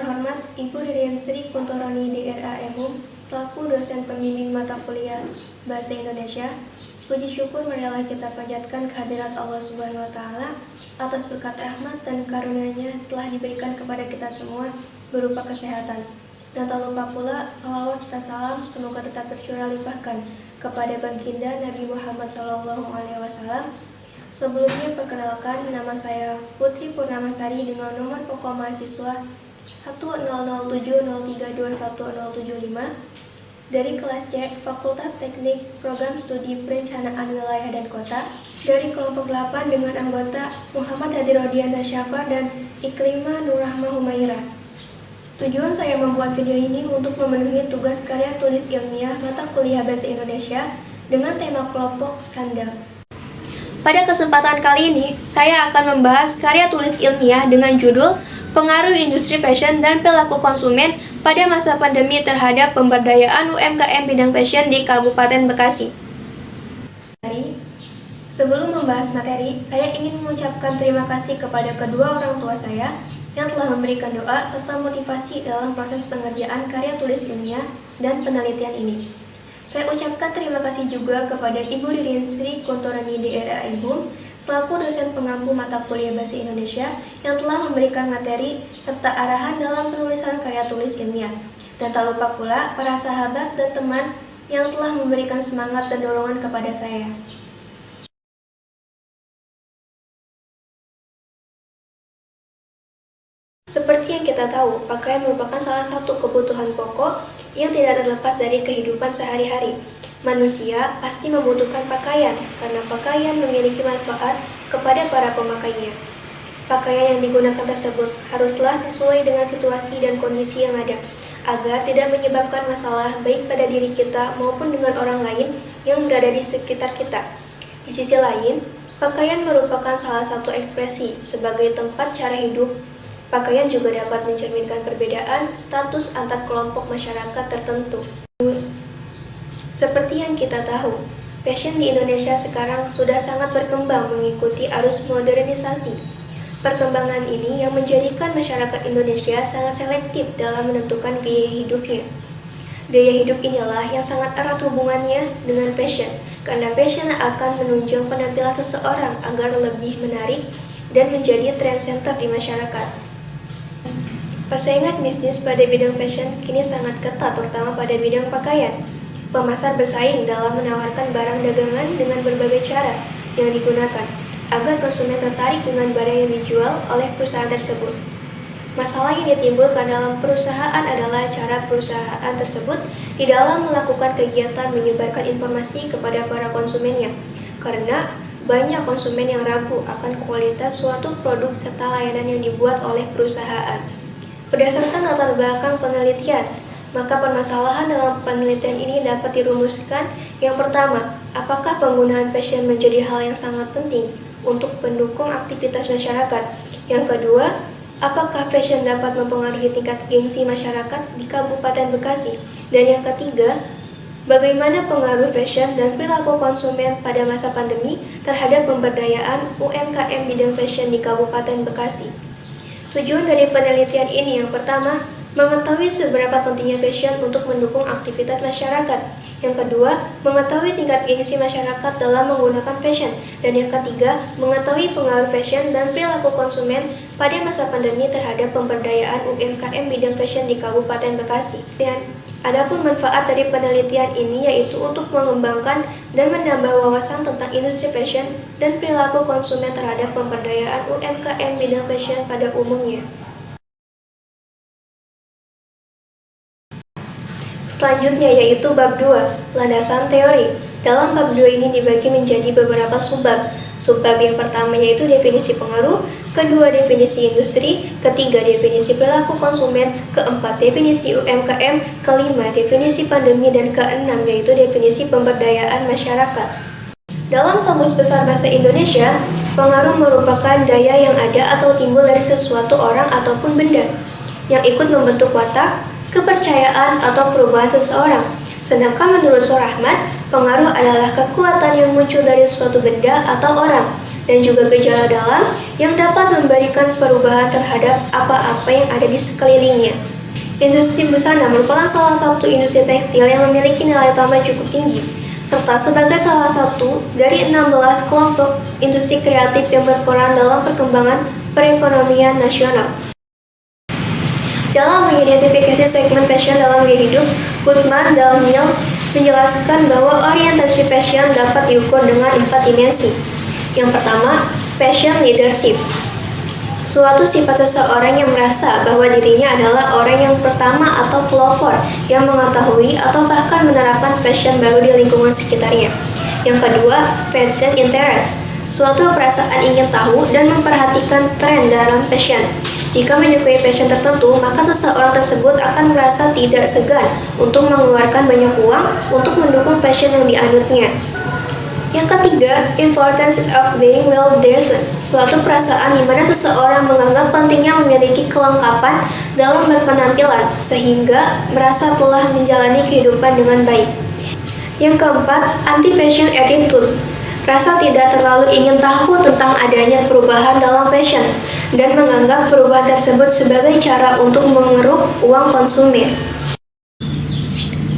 terhormat Ibu Ririn Sri Kuntoroni DRA MUM selaku dosen pembimbing mata kuliah Bahasa Indonesia, puji syukur marilah kita panjatkan kehadirat Allah Subhanahu wa Ta'ala atas berkat rahmat dan karunia-Nya telah diberikan kepada kita semua berupa kesehatan. Dan tak lupa pula salawat serta salam semoga tetap bercurah limpahkan kepada baginda Nabi Muhammad SAW. Sebelumnya perkenalkan, nama saya Putri Purnamasari dengan nomor pokok mahasiswa 10070321075 dari kelas C Fakultas Teknik Program Studi Perencanaan Wilayah dan Kota dari kelompok 8 dengan anggota Muhammad Hadi Rodiana Syafar dan Iklima Nurrahma Humaira. Tujuan saya membuat video ini untuk memenuhi tugas karya tulis ilmiah mata kuliah Bahasa Indonesia dengan tema kelompok sandang. Pada kesempatan kali ini, saya akan membahas karya tulis ilmiah dengan judul Pengaruh Industri Fashion dan Perilaku Konsumen pada Masa Pandemi Terhadap Pemberdayaan UMKM Bidang Fashion di Kabupaten Bekasi. Sebelum membahas materi, saya ingin mengucapkan terima kasih kepada kedua orang tua saya yang telah memberikan doa serta motivasi dalam proses pengerjaan karya tulis ilmiah dan penelitian ini. Saya ucapkan terima kasih juga kepada Ibu Ririn Sri Kuntoroni DRA MUM selaku dosen pengampu mata kuliah Bahasa Indonesia yang telah memberikan materi serta arahan dalam penulisan karya tulis ilmiah. Dan tak lupa pula para sahabat dan teman yang telah memberikan semangat dan dorongan kepada saya. Seperti yang kita tahu, pakaian merupakan salah satu kebutuhan pokok yang tidak terlepas dari kehidupan sehari-hari. Manusia pasti membutuhkan pakaian karena pakaian memiliki manfaat kepada para pemakainya. Pakaian yang digunakan tersebut haruslah sesuai dengan situasi dan kondisi yang ada, agar tidak menyebabkan masalah baik pada diri kita maupun dengan orang lain yang berada di sekitar kita. Di sisi lain, pakaian merupakan salah satu ekspresi sebagai tempat cara hidup. Pakaian juga dapat mencerminkan perbedaan status antar kelompok masyarakat tertentu. Seperti yang kita tahu, fashion di Indonesia sekarang sudah sangat berkembang mengikuti arus modernisasi. Perkembangan ini yang menjadikan masyarakat Indonesia sangat selektif dalam menentukan gaya hidupnya. Gaya hidup inilah yang sangat erat hubungannya dengan fashion, karena fashion akan menunjang penampilan seseorang agar lebih menarik dan menjadi trend center di masyarakat. Persaingan bisnis pada bidang fashion kini sangat ketat, terutama pada bidang pakaian. Pemasar bersaing dalam menawarkan barang dagangan dengan berbagai cara yang digunakan, agar konsumen tertarik dengan barang yang dijual oleh perusahaan tersebut. Masalah yang ditimbulkan dalam perusahaan adalah cara perusahaan tersebut di dalam melakukan kegiatan menyebarkan informasi kepada para konsumennya, karena banyak konsumen yang ragu akan kualitas suatu produk serta layanan yang dibuat oleh perusahaan. Berdasarkan latar belakang penelitian, maka permasalahan dalam penelitian ini dapat dirumuskan. Yang pertama, apakah penggunaan fashion menjadi hal yang sangat penting untuk pendukung aktivitas masyarakat? Yang kedua, apakah fashion dapat mempengaruhi tingkat gengsi masyarakat di Kabupaten Bekasi? Dan yang ketiga, bagaimana pengaruh fashion dan perilaku konsumen pada masa pandemi terhadap pemberdayaan UMKM bidang fashion di Kabupaten Bekasi? Tujuan dari penelitian ini yang pertama, mengetahui seberapa pentingnya fashion untuk mendukung aktivitas masyarakat. Yang kedua, mengetahui tingkat gengsi masyarakat dalam menggunakan fashion. Dan yang ketiga, mengetahui pengaruh fashion dan perilaku konsumen pada masa pandemi terhadap pemberdayaan UMKM bidang fashion di Kabupaten Bekasi. Dan adapun manfaat dari penelitian ini yaitu untuk mengembangkan dan menambah wawasan tentang industri fashion dan perilaku konsumen terhadap pemberdayaan UMKM bidang fashion pada umumnya. Selanjutnya yaitu bab 2, landasan teori. Dalam bab 2 ini dibagi menjadi beberapa subbab. Subbab yang pertama yaitu definisi pengaruh, kedua definisi industri, ketiga definisi perilaku konsumen, keempat definisi UMKM, kelima definisi pandemi, dan keenam yaitu definisi pemberdayaan masyarakat. Dalam Kamus Besar Bahasa Indonesia, pengaruh merupakan daya yang ada atau timbul dari sesuatu orang ataupun benda yang ikut membentuk watak, kepercayaan, atau perubahan seseorang. Sedangkan menurut Surahmat, pengaruh adalah kekuatan yang muncul dari suatu benda atau orang. dan juga gejala dalam yang dapat memberikan perubahan terhadap apa-apa yang ada di sekelilingnya. Industri busana merupakan salah satu industri tekstil yang memiliki nilai tambah cukup tinggi, serta sebagai salah satu dari 16 kelompok industri kreatif yang berperan dalam perkembangan perekonomian nasional. Dalam mengidentifikasi segmen fashion dalam gaya hidup, Goodman dan Mills menjelaskan bahwa orientasi fashion dapat diukur dengan 4 dimensi. Yang pertama, fashion leadership. Suatu sifat seseorang yang merasa bahwa dirinya adalah orang yang pertama atau pelopor yang mengetahui atau bahkan menerapkan fashion baru di lingkungan sekitarnya. Yang kedua, fashion interest. Suatu perasaan ingin tahu dan memperhatikan tren dalam fashion. Jika menyukai fashion tertentu, maka seseorang tersebut akan merasa tidak segan untuk mengeluarkan banyak uang untuk mendukung fashion yang dianutnya. Yang ketiga, importance of being well-dressed. Suatu perasaan di mana seseorang menganggap pentingnya memiliki kelengkapan dalam berpenampilan, sehingga merasa telah menjalani kehidupan dengan baik. Yang keempat, anti-fashion attitude. Rasa tidak terlalu ingin tahu tentang adanya perubahan dalam fashion dan menganggap perubahan tersebut sebagai cara untuk mengeruk uang konsumen.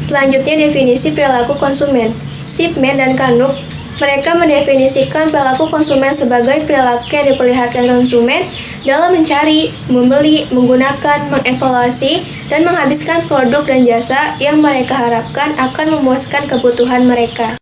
Selanjutnya, definisi perilaku konsumen. Shipman dan Canuck, mereka mendefinisikan perilaku konsumen sebagai perilaku yang diperlihatkan konsumen dalam mencari, membeli, menggunakan, mengevaluasi, dan menghabiskan produk dan jasa yang mereka harapkan akan memuaskan kebutuhan mereka.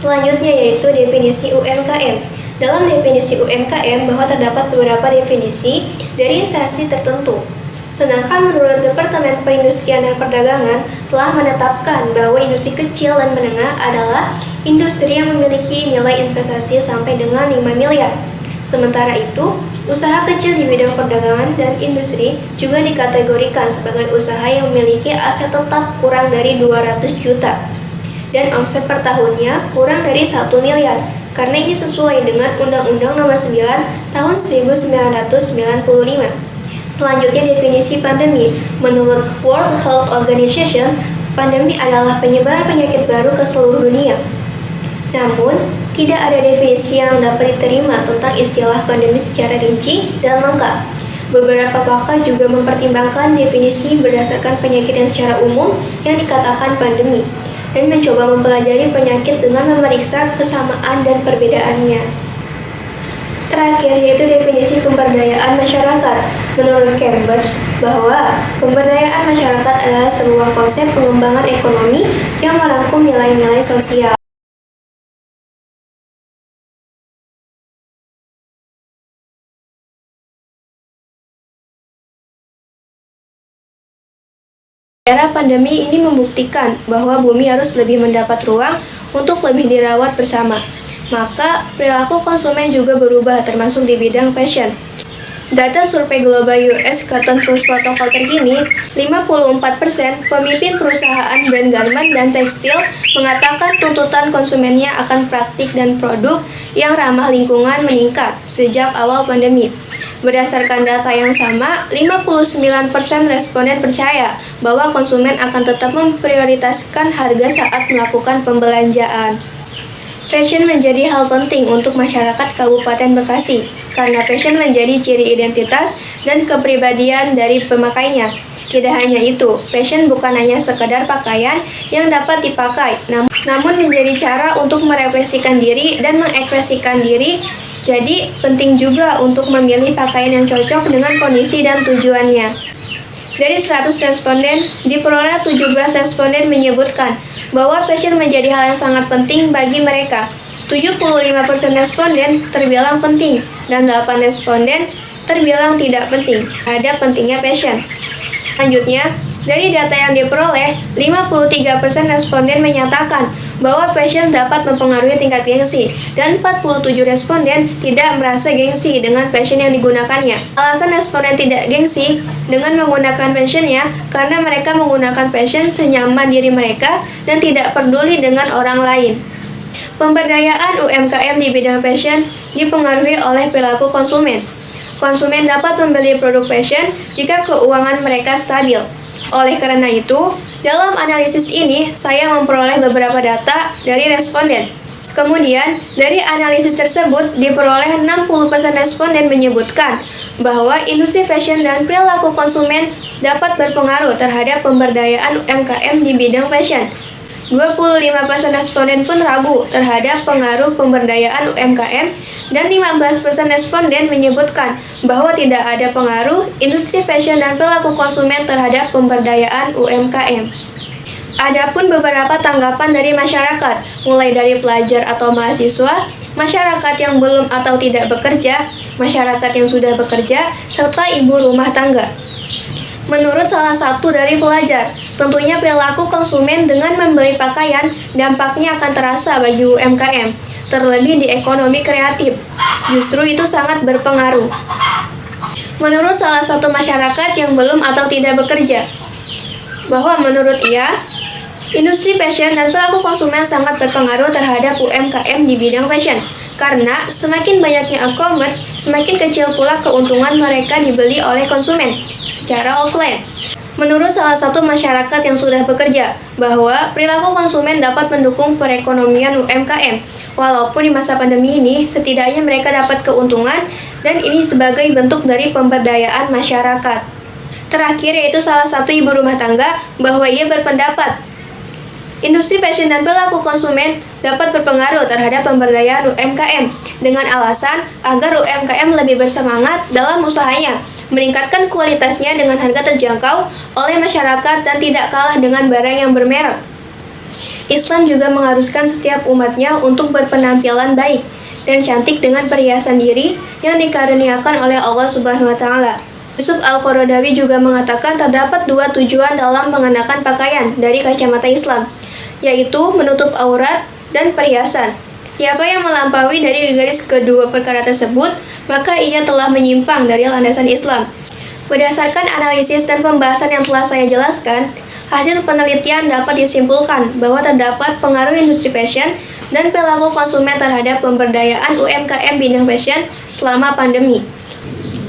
Selanjutnya yaitu definisi UMKM. Dalam definisi UMKM bahwa terdapat beberapa definisi dari instansi tertentu. Sedangkan menurut Departemen Perindustrian dan Perdagangan telah menetapkan bahwa industri kecil dan menengah adalah industri yang memiliki nilai investasi sampai dengan 5 miliar. Sementara itu, usaha kecil di bidang perdagangan dan industri juga dikategorikan sebagai usaha yang memiliki aset tetap kurang dari 200 juta. Dan omset per tahunnya kurang dari 1 miliar, karena ini sesuai dengan Undang-Undang Nomor 9 Tahun 1995. Selanjutnya definisi pandemi. Menurut World Health Organization, pandemi adalah penyebaran penyakit baru ke seluruh dunia. Namun, tidak ada definisi yang dapat diterima tentang istilah pandemi secara rinci dan lengkap. Beberapa pakar juga mempertimbangkan definisi berdasarkan penyakit yang secara umum yang dikatakan pandemi, dan mencoba mempelajari penyakit dengan memeriksa kesamaan dan perbedaannya. Terakhir yaitu definisi pemberdayaan masyarakat. Menurut Chambers, bahwa pemberdayaan masyarakat adalah sebuah konsep pengembangan ekonomi yang merangkum nilai-nilai sosial. Era pandemi ini membuktikan bahwa bumi harus lebih mendapat ruang untuk lebih dirawat bersama. Maka, perilaku konsumen juga berubah termasuk di bidang fashion. Data survei global US Cotton Trust Protocol terkini, 54% pemimpin perusahaan brand garment dan tekstil mengatakan tuntutan konsumennya akan praktik dan produk yang ramah lingkungan meningkat sejak awal pandemi. Berdasarkan data yang sama, 59% responden percaya bahwa konsumen akan tetap memprioritaskan harga saat melakukan pembelanjaan. Fashion menjadi hal penting untuk masyarakat Kabupaten Bekasi, karena fashion menjadi ciri identitas dan kepribadian dari pemakainya. Tidak hanya itu, fashion bukan hanya sekedar pakaian yang dapat dipakai, namun menjadi cara untuk merefleksikan diri dan mengekspresikan diri. Jadi, penting juga untuk memilih pakaian yang cocok dengan kondisi dan tujuannya. Dari 100 responden, diperoleh 17 responden menyebutkan bahwa fashion menjadi hal yang sangat penting bagi mereka. 75% responden terbilang penting, dan 8 responden terbilang tidak penting. Ada pentingnya fashion. Selanjutnya, dari data yang diperoleh, 53% responden menyatakan bahwa fashion dapat mempengaruhi tingkat gengsi, dan 47 responden tidak merasa gengsi dengan fashion yang digunakannya. Alasan responden tidak gengsi dengan menggunakan fashionnya karena mereka menggunakan fashion senyaman diri mereka dan tidak peduli dengan orang lain. Pemberdayaan UMKM di bidang fashion dipengaruhi oleh perilaku konsumen. Konsumen dapat membeli produk fashion jika keuangan mereka stabil. Oleh karena itu, dalam analisis ini, saya memperoleh beberapa data dari responden. Kemudian, dari analisis tersebut diperoleh 60% responden menyebutkan bahwa industri fashion dan perilaku konsumen dapat berpengaruh terhadap pemberdayaan UMKM di bidang fashion. 25% responden pun ragu terhadap pengaruh pemberdayaan UMKM dan 15% responden menyebutkan bahwa tidak ada pengaruh industri fashion dan perilaku konsumen terhadap pemberdayaan UMKM. Adapun beberapa tanggapan dari masyarakat, mulai dari pelajar atau mahasiswa, masyarakat yang belum atau tidak bekerja, masyarakat yang sudah bekerja, serta ibu rumah tangga. Menurut salah satu dari pelajar, tentunya perilaku konsumen dengan membeli pakaian dampaknya akan terasa bagi UMKM, terlebih di ekonomi kreatif. Justru itu sangat berpengaruh. Menurut salah satu masyarakat yang belum atau tidak bekerja, bahwa menurut ia, industri fashion dan perilaku konsumen sangat berpengaruh terhadap UMKM di bidang fashion. Karena semakin banyaknya e-commerce, semakin kecil pula keuntungan mereka dibeli oleh konsumen secara offline. Menurut salah satu masyarakat yang sudah bekerja, bahwa perilaku konsumen dapat mendukung perekonomian UMKM. Walaupun di masa pandemi ini, setidaknya mereka dapat keuntungan dan ini sebagai bentuk dari pemberdayaan masyarakat. Terakhir yaitu salah satu ibu rumah tangga, bahwa ia berpendapat industri fashion dan perilaku konsumen dapat berpengaruh terhadap pemberdayaan UMKM dengan alasan agar UMKM lebih bersemangat dalam usahanya, meningkatkan kualitasnya dengan harga terjangkau oleh masyarakat dan tidak kalah dengan barang yang bermerek. Islam juga mengharuskan setiap umatnya untuk berpenampilan baik dan cantik dengan perhiasan diri yang dikaruniakan oleh Allah Subhanahu wa Ta'ala. Yusuf Al-Qaradawi juga mengatakan terdapat dua tujuan dalam mengenakan pakaian dari kacamata Islam, yaitu menutup aurat dan perhiasan. Siapa yang melampaui dari garis kedua perkara tersebut, maka ia telah menyimpang dari landasan Islam. Berdasarkan analisis dan pembahasan yang telah saya jelaskan, hasil penelitian dapat disimpulkan bahwa terdapat pengaruh industri fashion dan perilaku konsumen terhadap pemberdayaan UMKM bidang fashion selama pandemi.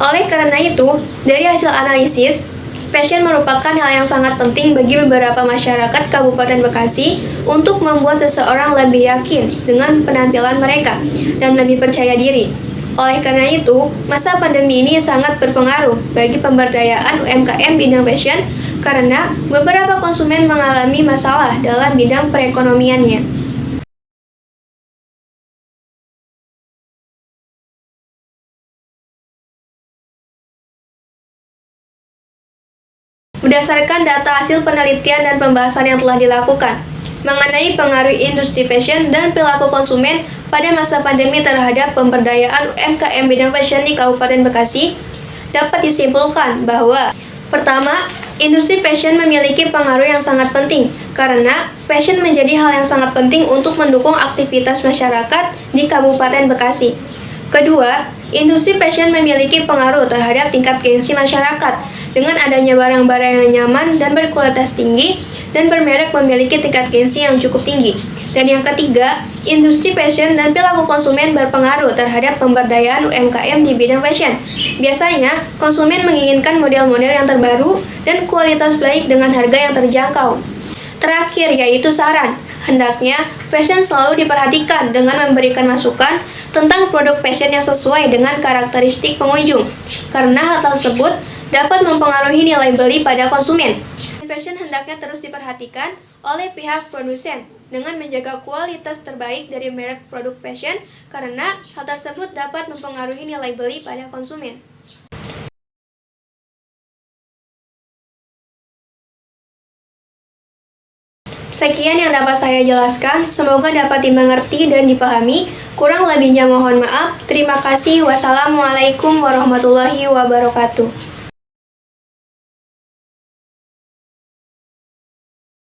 Oleh karena itu, dari hasil analisis, fashion merupakan hal yang sangat penting bagi beberapa masyarakat Kabupaten Bekasi untuk membuat seseorang lebih yakin dengan penampilan mereka dan lebih percaya diri. Oleh karena itu, masa pandemi ini sangat berpengaruh bagi pemberdayaan UMKM bidang fashion karena beberapa konsumen mengalami masalah dalam bidang perekonomiannya. Berdasarkan data hasil penelitian dan pembahasan yang telah dilakukan mengenai pengaruh industri fashion dan perilaku konsumen pada masa pandemi terhadap pemberdayaan UMKM bidang fashion di Kabupaten Bekasi, dapat disimpulkan bahwa pertama, industri fashion memiliki pengaruh yang sangat penting karena fashion menjadi hal yang sangat penting untuk mendukung aktivitas masyarakat di Kabupaten Bekasi. Kedua, industri fashion memiliki pengaruh terhadap tingkat gengsi masyarakat dengan adanya barang-barang yang nyaman dan berkualitas tinggi dan bermerek memiliki tingkat gengsi yang cukup tinggi. Dan yang ketiga, industri fashion dan perilaku konsumen berpengaruh terhadap pemberdayaan UMKM di bidang fashion. Biasanya, konsumen menginginkan model-model yang terbaru dan kualitas baik dengan harga yang terjangkau. Terakhir yaitu saran, hendaknya fashion selalu diperhatikan dengan memberikan masukan tentang produk fashion yang sesuai dengan karakteristik pengunjung, karena hal tersebut dapat mempengaruhi nilai beli pada konsumen. Fashion hendaknya terus diperhatikan oleh pihak produsen dengan menjaga kualitas terbaik dari merek produk fashion, karena hal tersebut dapat mempengaruhi nilai beli pada konsumen. Sekian yang dapat saya jelaskan, semoga dapat dimengerti dan dipahami. Kurang lebihnya mohon maaf. Terima kasih. Wassalamualaikum warahmatullahi wabarakatuh.